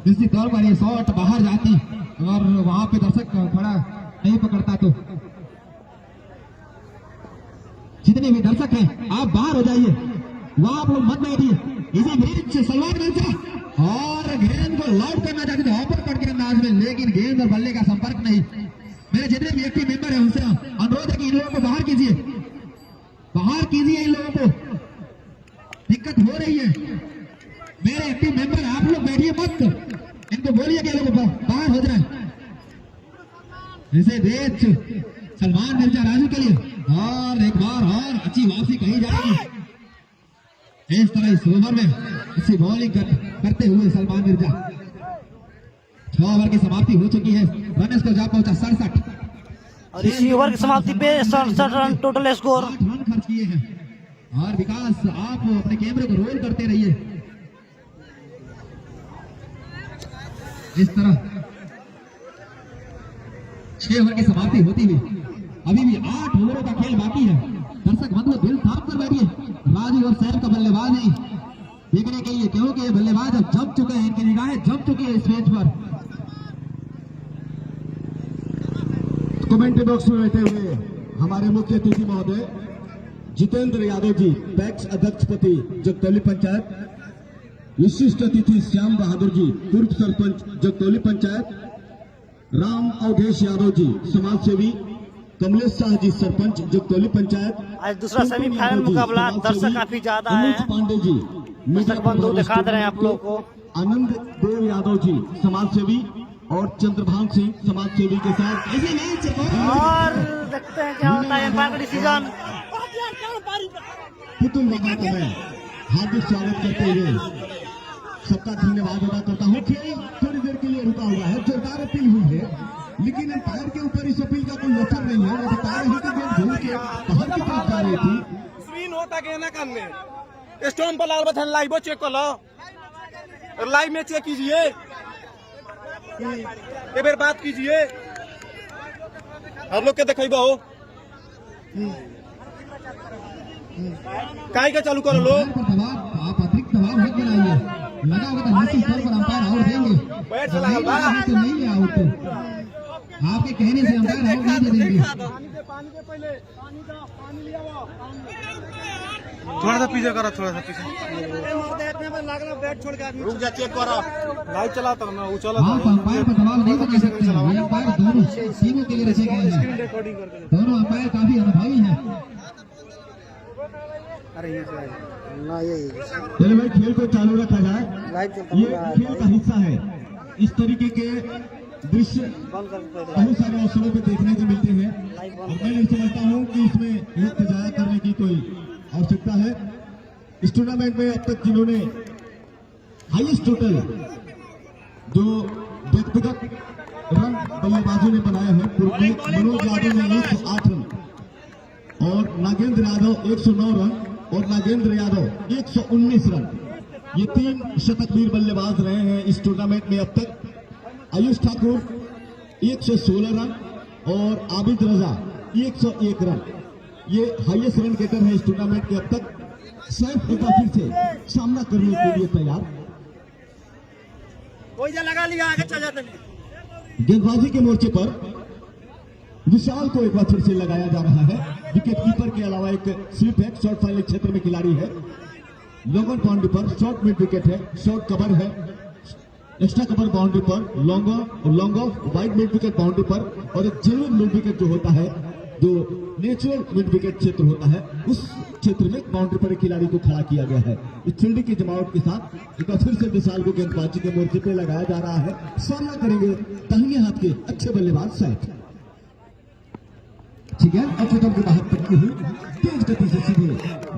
निश्चित तौर पर ये शॉट बाहर जाती और वहां पे दर्शक खड़ा नहीं पकड़ता तो जितने भी दर्शक हैं आप बाहर हो जाइए, वहां आप लोग मत बैठिए। इसी बीच सलमान मिर्जा और गेंद को लॉक करना चाहते थे ऑपर कट के अंदाज में, लेकिन गेंद और बल्ले का संपर्क नहीं। मेरे जितने भी एक्टिव मेंबर हैं उनसे अनुरोध है कि इन लोगों को बाहर कीजिए, बाहर कीजिए। इन लोगों को दिक्कत हो रही है। मेरे एक्टिव मेंबर आप लोग बैठिए मत, इनको बोलिए कि लोग बाहर हो जाए। इसे देख सलमान मिर्जा राजू के लिए और एक बार और अच्छी वापसी कही जाएगी। इस तरह इस ओवर में अच्छी बॉलिंग करते हुए सलमान मिर्जा। 6 ओवर की समाप्ति हो चुकी है, रन स्कोर जा पहुंचा 67 और इसी ओवर की समाप्ति पे 67 रन टोटल स्कोर। 8 रन खर्च किए हैं और विकास आप अपने कैमरे को रोल करते रहिए। इस तरह 6 ओवर की समाप्ति होती हुई अभी भी 8 ओवरों का खेल बाकी है। दर्शक बंधु दिल थाम कर बैठिए, राजू और सैफ का बल्लेबाज नहीं देखने के लिए, क्योंकि ये बल्लेबाज अब जम चुके हैं, इनकी निगाहें जम चुकी है इस मैच पर। कमेंट्री बॉक्स में बैठे हुए हमारे मुख्य अतिथि महोदय जितेंद्र यादव जी, पैक्स अध्यक्षपति जगतौली पंचायत, विशिष्ट अतिथि श्याम बहादुर जी, पूर्व सरपंच जगतौली पंचायत, राम अवधेश यादव जी, समाज सेवी, कमलेश शाह जी, सरपंच जगतौली पंचायत। आज दूसरा सेमीफाइनल मुकाबला, दर्शक काफी ज्यादा है। अनुज पांडे जी, दर्शक बंधु दिखा दे रहे हैं आप लोगों को। आनंद देव यादव जी, समाज सेवी, और चंद्रभान सिंह, समाज सेवी के साथ इसी मैच और देखते हैं क्या होता है एम्पायर का डिसीजन। पुतुल वहां का मैं हार्दिक स्वागत करते हुए सबका धन्यवाद अदा करता हूँ। खेल थोड़ी देर के लिए रुका हुआ है, जोरदार अपील हुई है, लेकिन एम्पायर के ऊपर इस अपील का कोई असर नहीं है। वो बता रहे हैं कि गेंद घूम के बाहर की तरफ जा रही थी। स्क्रीन होता के ना कान में स्टोन पर लाल बटन लाइव चेक कर लो, लाइव में चेक कीजिए, एक बार बात कीजिए, आप लोग के देखेबो हो काय का चालू करो लोग। आप अतिरिक्त दबाव मत बनाइए, लगा होगा तो निश्चित तौर पर अंपायर आउट देंगे। बैठ चला तो नहीं है आउट, आपके कहने से अंपायर आउट नहीं दे देंगे। थोड़ा सा पीछे करो, थोड़ा सा पीछे रुक जा, चेक करो। लाइव चलाता हूँ मैं, वो चला आप अंपायर पर दबाव नहीं बना सकते हैं। ये अंपायर दोनों टीमों के लिए रचे गए हैं। दोनों अंपायर काफी अनुभवी हैं। चलिए भाई, खेल को चालू रखा जाए। ये खेल का हिस्सा है। इस तरीके के दृश्य बहुत सारे अवसरों पे देखने को मिलते हैं और मैं नहीं समझता हूँ कि इसमें वक्त जाया करने की कोई आवश्यकता है। इस टूर्नामेंट में अब तक जिन्होंने हाईएस्ट टोटल जो व्यक्तिगत रन बल्लेबाजों ने बनाया है, मनोज यादव ने 108 रन और नागेंद्र यादव 109 रन और नागेंद्र यादव 119 रन। ये 3 शतकवीर बल्लेबाज रहे हैं इस टूर्नामेंट में अब तक। आयुष ठाकुर 116 रन और आबिद रजा 101 रन, ये हाईएस्ट रन गेटर है इस टूर्नामेंट के अब तक। सैफ एक बार फिर से सामना करने के लिए तैयार। लगा लिया, आगे चल जाते हैं। गेंदबाजी के मोर्चे पर विशाल को एक बार फिर से लगाया जा रहा है। विकेट कीपर के अलावा एक स्लिप है, शॉर्ट फाइनल क्षेत्र में खिलाड़ी है। लॉन्गर बाउंड्री पर शॉर्ट मिड विकेट है, शॉर्ट कवर है, एक्स्ट्रा कवर बाउंड्री पर long off wide mid wicket boundary पर और एक जेन्युइन मिड विकेट जो होता है, जो नेचुरल मिड विकेट क्षेत्र होता है, उस क्षेत्र में बाउंड्री पर एक खिलाड़ी को खड़ा किया गया है। इस फील्डिंग की जमावट के साथ एक बार फिर से विशाल को गेंदबाजी के मोर्चे पर लगाया जा रहा है। सामना करेंगे दाहिने हाथ के अच्छे बल्लेबाज सैफ। ठीक है, अब कदम के बाहर पटकी हुई तेज गति से सीधे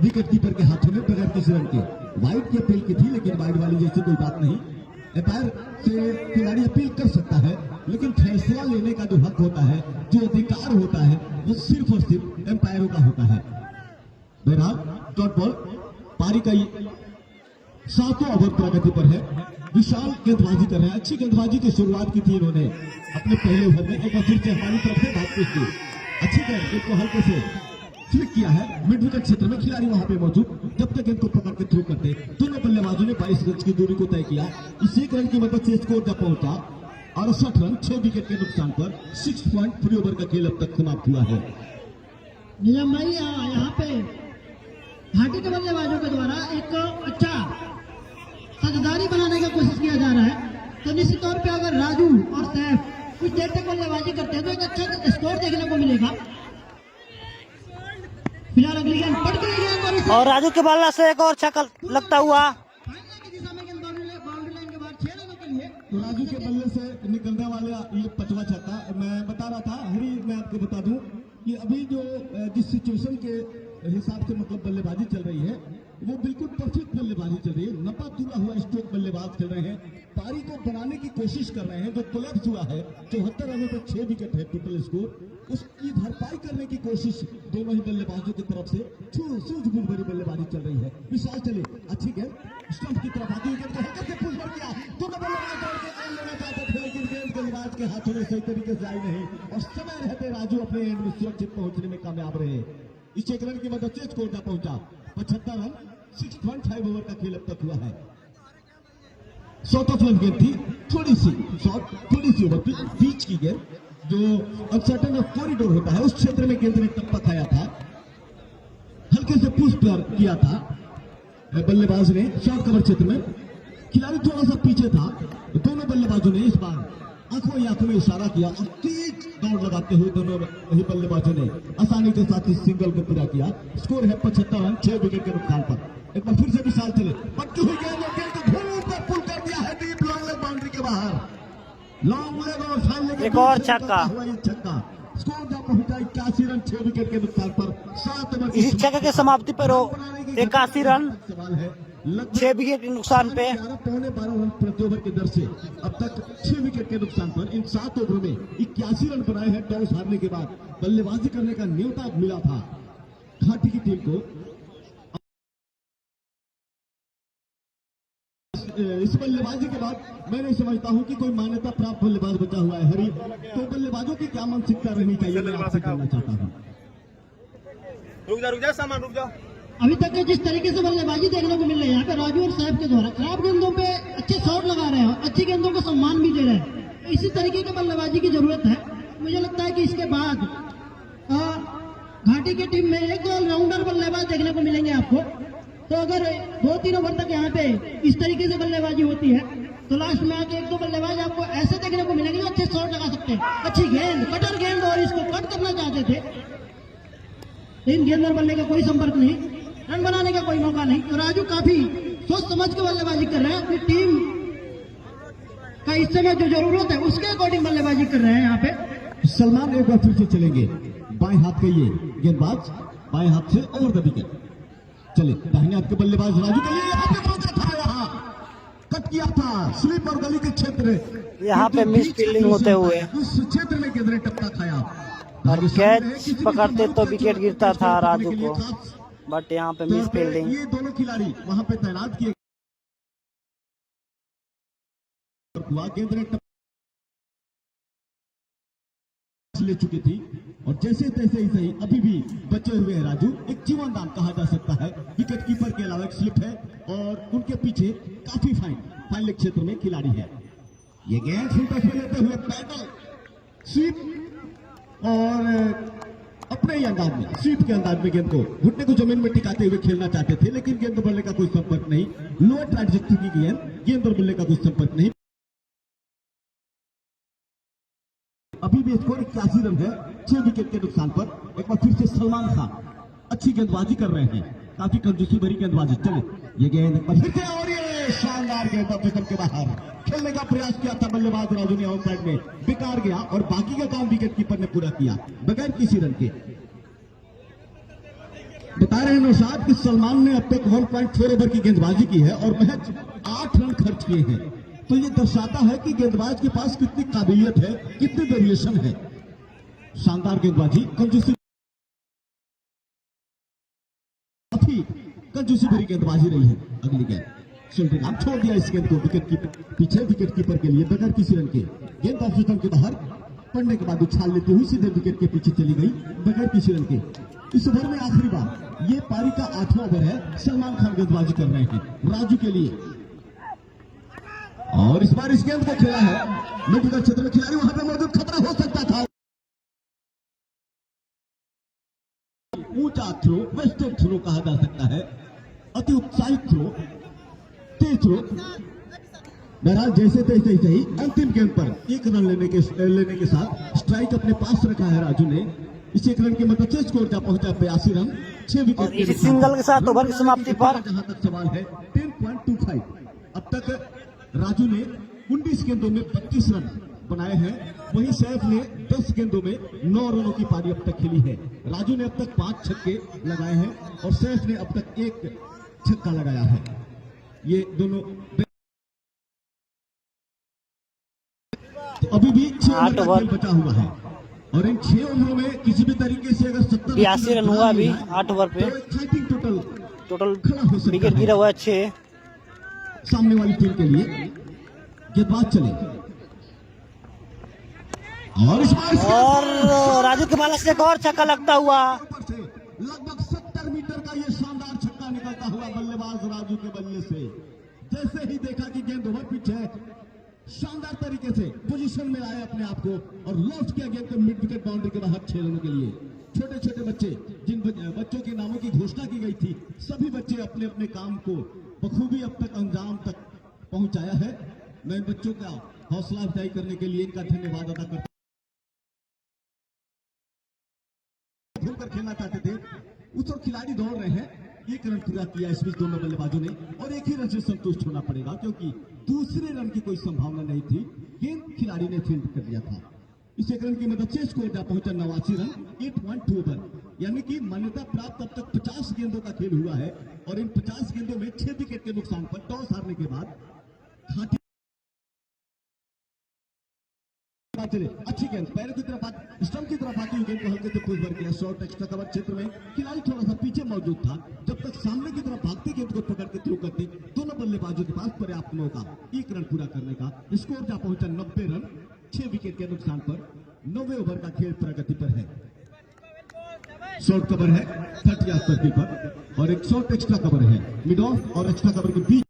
विकेट कीपर के हाथों में बगैर किसी रन के। वाइड की अपील की थी, लेकिन वाइड वाली जैसी कोई बात नहीं। एम्पायर से खिलाड़ी अपील कर सकता है, लेकिन फैसला लेने का जो हक होता है, जो अधिकार होता है, वो सिर्फ और सिर्फ एम्पायरों का होता है। बहरहाल डॉट बॉल पारी का 7वां ओवर प्रगति पर है। विशाल गेंदबाजी कर रहे हैं। अच्छी गेंदबाजी की शुरुआत की थी इन्होंने अपने पहले ओवर में। एक बार फिर से हमारी तरफ से बात की थी, अच्छी गेंद को हल्के से फ्लिक किया है मिड विकेट क्षेत्र में। खिलाड़ी वहां पे मौजूद, जब तक गेंद को पकड़ के थ्रो करते दोनों बल्लेबाजों ने 22 गज की दूरी को तय किया। इस एक रन की मदद से स्कोर तक पहुंचा 68 रन 6 विकेट के नुकसान पर। 6 पॉइंट फ्री ओवर का खेल अब तक समाप्त हुआ है। नीलम भाई, यहाँ पे घाटी के बल्लेबाजों के द्वारा एक अच्छा साझेदारी बनाने का कोशिश किया जा रहा है। तो निश्चित तौर पे अगर राजू और सैफ कुछ देर तक बल्लेबाजी करते हैं तो एक अच्छा स्कोर देखने को मिलेगा। फिलहाल अगली गेंद पड़ गई है और राजू के बल्ला से एक और छक्का लगता हुआ फाइनल की दिशा में गेंद बाउंड्री लाइन के बाद 6 रनों के लिए। तो राजू के बल्ले से निकलने वाले ये 5वां छक्का। मैं बता रहा था हरी, मैं आपको बता दूं कि अभी जो जिस सिचुएशन के हिसाब से मतलब बल्लेबाजी चल रही है, वो बिल्कुल परफेक्ट बल्लेबाजी चल रही है। नपा तुला हुआ स्ट्रोक बल्लेबाज चल रहे हैं, पारी को बनाने की कोशिश कर रहे हैं। जो कोलैप्स हुआ है 74 रनों पर 6 विकेट है टोटल स्कोर, उसकी भरपाई करने की कोशिश दोनों ही बल्लेबाजों की तरफ से सूझबूझ भरी बल्लेबाजी चल रही है। विशाल चले, अच्छी गेंद स्टंप की तरफ आती हुई गेंद को हल्के से पुश कर किया। दोनों बल्लेबाज दौड़ के गेंद लेना चाहते थे, लेकिन गेंद बल्लेबाज के हाथों में सही तरीके से आई नहीं और समय रहते राजू अपने एंड में सुरक्षित पहुंचने में कामयाब रहे। इस 1 रन की मदद से स्कोर तक पहुंचा 75 रन। 6.5 ओवर का खेल अब तक हुआ है। शॉर्ट ऑफ लेंथ गेंद थी, थोड़ी सी ओवर बीच की गेंद, जो अनसर्टन ऑफ कॉरिडोर होता है, उस क्षेत्र में गेंद ने टप्पा खाया था। हल्के से पुश किया था बल्लेबाज ने शॉर्ट कवर क्षेत्र में। खिलाड़ी थोड़ा सा पीछे था। दोनों बल्लेबाजों ने इस बार आंखों ही आंखों में इशारा किया और तेज दौड़ लगाते हुए दोनों ही बल्लेबाजों ने आसानी के साथ इस सिंगल को पूरा किया। स्कोर है 75 रन 6 विकेट के नुकसान पर। एक बार फिर से विशाल चले, पटकी हुई गेंद और गेंद को धूल पर पुल कर दिया है डीप लॉन्ग लेग बाउंड्री के बाहर। लॉन्ग लेग और सामने एक और छक्का। स्कोर जब पहुंचा 81 रन 6 विकेट के नुकसान पर। 7 ओवर इस छक्के की समाप्ति पर 81 रन सवाल है 6 विकेट के नुकसान पे। 11.25 रन प्रति ओवर की दर से अब तक 6 विकेट के नुकसान पर इन 7 ओवरों में 81 रन बनाए हैं। टॉस हारने के बाद बल्लेबाजी करने का न्योता मिला था घाटी की टीम को। इस बल्लेबाजी के बाद मैं नहीं समझता हूं कि कोई मान्यता प्राप्त बल्लेबाज बचा हुआ है। हरी, तो बल्लेबाजों की क्या मानसिकता रहनी चाहिए, मैं आपसे जानना चाहता हूं। रुक जा सामान, रुक जा। अभी तक के जिस तरीके से बल्लेबाजी देखने को मिल रही है यहाँ पे राजू और सैफ के द्वारा खराब गेंदों पे अच्छे शॉट लगा रहे हैं और अच्छी गेंदों को सम्मान भी दे रहे हैं। इसी तरीके की बल्लेबाजी की जरूरत है। मुझे लगता है कि इसके बाद घाटी की टीम में एक ऑलराउंडर बल्लेबाज देखने को मिलेंगे आपको। तो अगर 2-3 ओवर तक यहाँ पे इस तरीके से बल्लेबाजी होती है तो लास्ट में आके 1-2 बल्लेबाज आपको ऐसे देखने को मिलेंगे जो अच्छे शॉट लगा सकते हैं। अच्छी गेंद, कटर गेंद, और इसको कट करना चाहते थे, लेकिन गेंद और बल्ले का कोई संपर्क नहीं, रन बनाने का कोई मौका नहीं। तो राजू काफी सोच समझ के बल्लेबाजी कर रहे हैं, अपनी टीम का इस समय जो जरूरत है उसके अकॉर्डिंग बल्लेबाजी कर रहे हैं यहाँ पे। सलमान एक बार फिर से चलेंगे, बाएं हाथ के ये गेंदबाज बाएं हाथ से ओवर द विकेट। चले दाहिने हाथ के बल्लेबाज राजू के लिए यहाँ पे रोका था, यहाँ कट किया था स्लिप और गली के क्षेत्र, यहाँ पे मिस फील्डिंग होते हुए उस क्षेत्र में गेंद ने टप्पा खाया और कैच पकड़ते तो विकेट गिरता था राजू को, बट यहाँ पे मिस फील्डिंग। ये दोनों खिलाड़ी वहां पे तैनात किए हुआ, गेंद ने ले चुकी थी और जैसे तैसे ही सही अभी भी बचे हुए हैं राजू। एक जीवन दान कहा जा सकता है, विकेट कीपर के अलावा एक स्लिप है और उनके पीछे काफी फाइन लेग क्षेत्र में खिलाड़ी है। ये गेंद फुलटॉस में लेते हुए पैडल स्वीप और अपने ही अंदाज में स्वीप के अंदाज में गेंद को घुटने को जमीन में टिकाते हुए खेलना चाहते थे, लेकिन गेंद और बल्ले का कोई संपर्क नहीं। लोअर ट्रैजेक्टरी की गेंद और बल्ले का कोई संपर्क नहीं। अभी भी स्कोर 81 रन है 6 विकेट के नुकसान पर। एक बार फिर से सलमान खान अच्छी गेंदबाजी कर रहे हैं, काफी कंजूसी भरी गेंदबाजी। चले ये गेंद एक बार फिर से और ये शानदार गेंद विकेट के बाहर खेलने का प्रयास किया था बल्लेबाज राजू ने, आउट साइड में बेकार गया और बाकी का काम विकेट कीपर ने पूरा किया बगैर किसी रन के। बता रहे हैं नौशाद कि सलमान ने अब तक 1.4 ओवर की गेंदबाजी की है और महज 8 रन खर्च किए हैं। तो ये दर्शाता है कि गेंदबाज के पास कितनी काबिलियत है, कितनी वेरिएशन है। शानदार गेंदबाजी, कंजूसी कंजूसी भरी गेंदबाजी रही है। अगली गेंद शिल्डिंग आप छोड़ दिया इस गेंद को विकेट कीपर पीछे, विकेट कीपर के लिए बगैर किसी रन के गेंद ऑफ स्टंप के बाहर पड़ने के बाद उछाल लेती हुई सीधे विकेट के पीछे चली गई बगैर किसी रन के। इस ओवर में आखिरी बार ये पारी का 8वां ओवर है। सलमान खान गेंदबाजी कर रहे हैं राजू के लिए और इस बार इस गेंद को खेला है मिडविकेट क्षेत्र में खिलाड़ी, वहां पे मौजूद, खतरा हो सकता था। ऊंचा थ्रो, वेस्टेड थ्रो कहा जा सकता है, अति उत्साहित थ्रो, तेज थ्रो। बहरहाल जैसे तैसे ही अंतिम गेंद पर 1 रन लेने के साथ स्ट्राइक अपने पास रखा है राजू ने। इस 1 रन की मदद से स्कोर जा पहुंचा 82 रन 6 विकेट इसी सिंगल के साथ ओवर की समाप्ति पर जहां तक सवाल है 10.25। अब तक राजू ने 19 गेंदों में 32 रन बनाए हैं, वहीं सैफ ने 10 गेंदों में 9 रनों की पारी अब तक खेली है। राजू ने अब तक 5 छक्के लगाए हैं और सैफ ने अब तक 1 छक्का लगाया है। ये दोनों तो अभी भी 6 ओवर बचा हुआ है और इन 6 ओवरों में किसी भी तरीके से अगर 82 रन हुआ अभी 8 ओवर पे, टोटल विकेट गिरा हुआ है 6 सामने वाली टीम के लिए। गेंदबाज चले और राजू के बालक से एक और छक्का लगता हुआ, लगभग 70 मीटर का ये शानदार छक्का निकलता हुआ बल्लेबाज राजू के बल्ले से। जैसे ही देखा कि गेंद ओवर पिच है, शानदार तरीके से पोजीशन में आए अपने आप को और लॉफ्ट किया गेंद को मिड विकेट बाउंड्री के बाहर 6 रनों के लिए। छोटे छोटे बच्चे, जिन बच्चों के नामों की घोषणा की गई थी, सभी बच्चे अपने अपने काम को बखूबी अब तक अंजाम तक पहुंचाया है। मैं इन बच्चों का हौसला अफजाई करने के लिए इनका धन्यवाद अदा करता हूं। खेलना चाहते थे उस वक्त खिलाड़ी दौड़ रहे हैं, 1 रन पूरा किया इस बीच दोनों बल्लेबाजों ने और 1 ही रन से संतुष्ट होना पड़ेगा क्योंकि दूसरे रन की कोई संभावना नहीं थी। गेंद खिलाड़ी ने फील्ड कर दिया था। इस 1 रन की मदद से स्कोर जा पहुंचा 89 रन 8.2 ओवर, यानी कि मान्यता प्राप्त अब तक 50 गेंदों का खेल हुआ है और इन 50 गेंदों में 6 विकेट के नुकसान पर टॉस हारने के बाद चले अच्छी गेंद पैरों की तरफ स्टंप की तरफ आती हुई गेंद को हल्के से पुश भर किया। शॉर्ट एक्स्ट्रा कवर क्षेत्र में खिलाड़ी थोड़ा सा पीछे मौजूद था। जब तक सामने की तरफ भागती गेंद को पकड़ के थ्रो करते, दोनों बल्लेबाजों के पास पर्याप्त मौका 1 रन पूरा करने का। स्कोर जा पहुंचा 90 रन 6 विकेट के नुकसान पर। 9वें ओवर का खेल प्रगति पर है। शॉर्ट कवर है 30 यार्ड सर्किल पर और एक शॉर्ट एक्स्ट्रा कवर है मिड ऑफ और एक्स्ट्रा कवर के बीच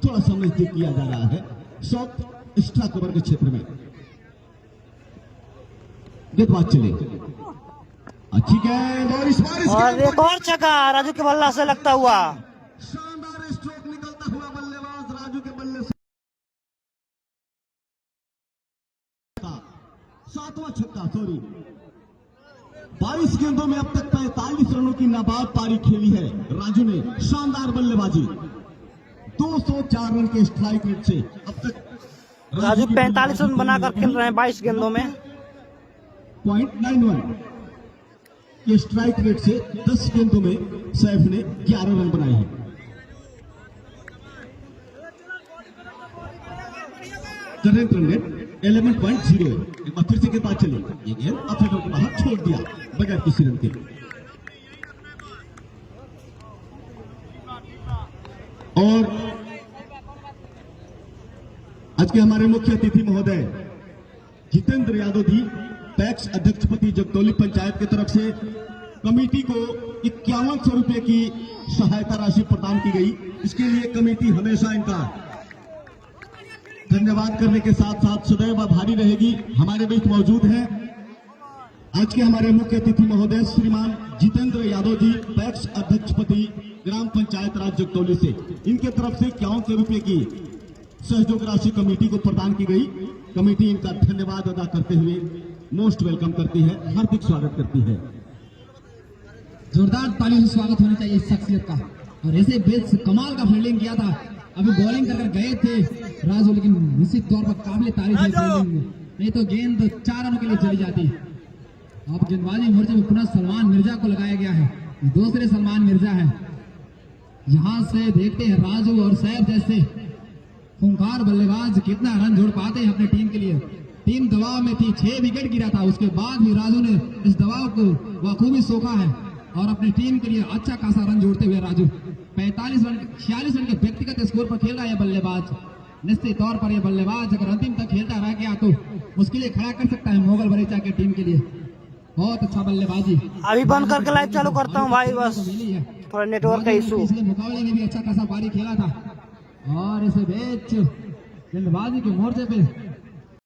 थोड़ा सा नजदीक किया जा रहा है शॉर्ट एक्स्ट्रा कवर के क्षेत्र में। गेंदबाज चले, अच्छी गेंद और इस बार और एक और छक्का राजू के बल्ला से लगता हुआ। शानदार स्ट्रोक निकलता हुआ बल्लेबाज राजू के बल्ले से 7वां छक्का, सॉरी। 22 गेंदों में अब तक 45 रनों की नाबाद पारी खेली है राजू ने, शानदार बल्लेबाजी। 204 रन के स्ट्राइक रेट से अब तक राजू 45 रन बनाकर खेल रहे हैं 22 गेंदों में। .91 के स्ट्राइक रेट से 10 गेंदों में सैफ ने 11 रन बनाए हैं। Current run rate 11.0। एक बार फिर से गेंदबाज चले, ये गेंद अफेडर के बाहर छोड़ दिया बगैर किसी रन के। और आज के हमारे मुख्य अतिथि महोदय जितेंद्र यादव जी, पैक्स अध्यक्षपति जगदौली पंचायत की तरफ से कमेटी को 5100 रुपए की सहायता राशि प्रदान की गई। इसके लिए कमेटी हमेशा इनका धन्यवाद करने के साथ साथ सदैव आभारी रहेगी। हमारे बीच मौजूद हैं आज के हमारे मुख्य अतिथि महोदय श्रीमान जितेंद्र यादव जी, पैक्स अध्यक्षपति ग्राम पंचायत राज जगदौली से। इनके तरफ से 5100 रुपए की सहयोग राशि कमेटी को प्रदान की गई। कमेटी इनका धन्यवाद अदा करते हुए मोस्ट वेलकम करती है, हार्दिक स्वागत करती है। जोरदार तालियों से स्वागत होना चाहिए इस शख्सियत का। और ऐसे बेस कमाल का फील्डिंग किया था, अभी बॉलिंग कर गए थे राजू, लेकिन निश्चित तौर पर काबिल तारीफ है फील्डिंग में, नहीं तो गेंद 4 रनों के लिए चली जाती। अब गेंदबाजी मोर्चे में पुनः सलमान मिर्जा को लगाया गया है, दूसरे सलमान मिर्जा है। यहां से देखते हैं राजू और सैफ जैसे खूंखार बल्लेबाज कितना रन जोड़ पाते हैं अपनी टीम के लिए। टीम दबाव में थी, 6 विकेट गिरा था, उसके बाद भी राजू ने इस दबाव को बखूबी सोखा है और अपनी टीम के लिए अच्छा खासा रन जोड़ते हुए राजू 46 रन के व्यक्तिगत स्कोर पर खेल रहा है बल्लेबाज। निश्चित तौर पर यह बल्लेबाज अगर अंतिम तक खेलता रह गया तो मुश्किलें खड़ा कर सकता है मोगल बरेचा की टीम के लिए। बहुत अच्छा बल्लेबाजी। अभी बंद करके लाइव चालू करता हूँ भाई, बस थोड़ा नेटवर्क का इशू। पिछले मुकाबले में भी अच्छा खासा पारी खेला था और इसे बेच गेंदबाजी के मोर्चे पे